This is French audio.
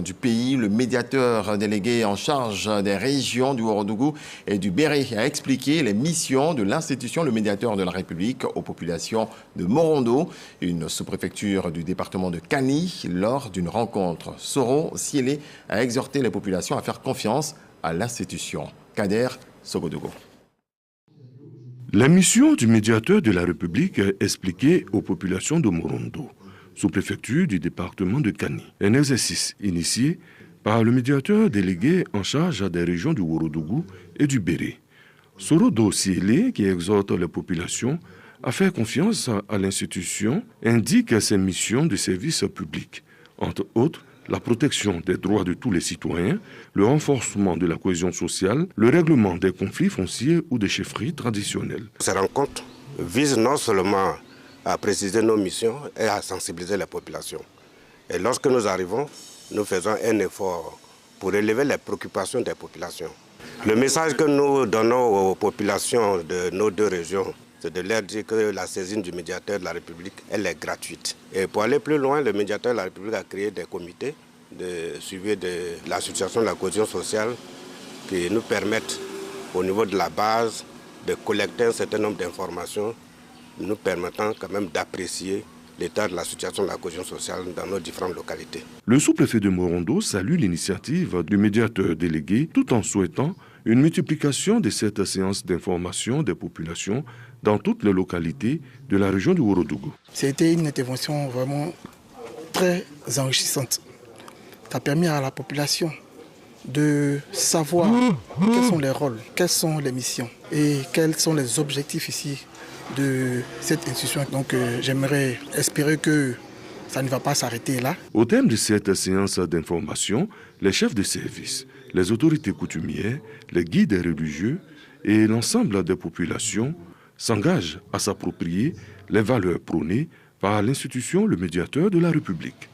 du pays. Le médiateur délégué en charge des régions du Ourodougou et du Béré a expliqué les missions de l'institution, le médiateur de la République, aux populations de Morondo, une sous-préfecture du département de Kani, lors d'une rencontre. Soro Siélé a exhorté les populations à faire confiance à l'institution. Kader Sogodougou. La mission du médiateur de la République est expliquée aux populations de Morondo, sous-préfecture du département de Kani. Un exercice initié par le médiateur délégué en charge des régions du Ourodougou et du Béré. Soro Siélé, qui exhorte les populations à faire confiance à l'institution, indique ses missions de service public, entre autres la protection des droits de tous les citoyens, le renforcement de la cohésion sociale, le règlement des conflits fonciers ou des chefferies traditionnelles. Ces rencontres visent non seulement à préciser nos missions et à sensibiliser les populations. Et lorsque nous arrivons, nous faisons un effort pour élever les préoccupations des populations. Le message que nous donnons aux populations de nos deux régions, c'est de leur dire que la saisine du médiateur de la République, elle est gratuite. Et pour aller plus loin, le médiateur de la République a créé des comités de suivi de la situation de la cohésion sociale qui nous permettent, au niveau de la base, de collecter un certain nombre d'informations, nous permettant quand même d'apprécier l'état de la situation de la cohésion sociale dans nos différentes localités. Le sous-préfet de Morondo salue l'initiative du médiateur délégué tout en souhaitant une multiplication de cette séance d'information des populations dans toutes les localités de la région du Ourodougou. C'était une intervention vraiment très enrichissante. Ça a permis à la population de savoir quels sont les rôles, quelles sont les missions et quels sont les objectifs ici de cette institution. Donc j'aimerais espérer que ça ne va pas s'arrêter là. Au terme de cette séance d'information, les chefs de service, les autorités coutumières, les guides religieux et l'ensemble des populations s'engagent à s'approprier les valeurs prônées par l'institution, le médiateur de la République.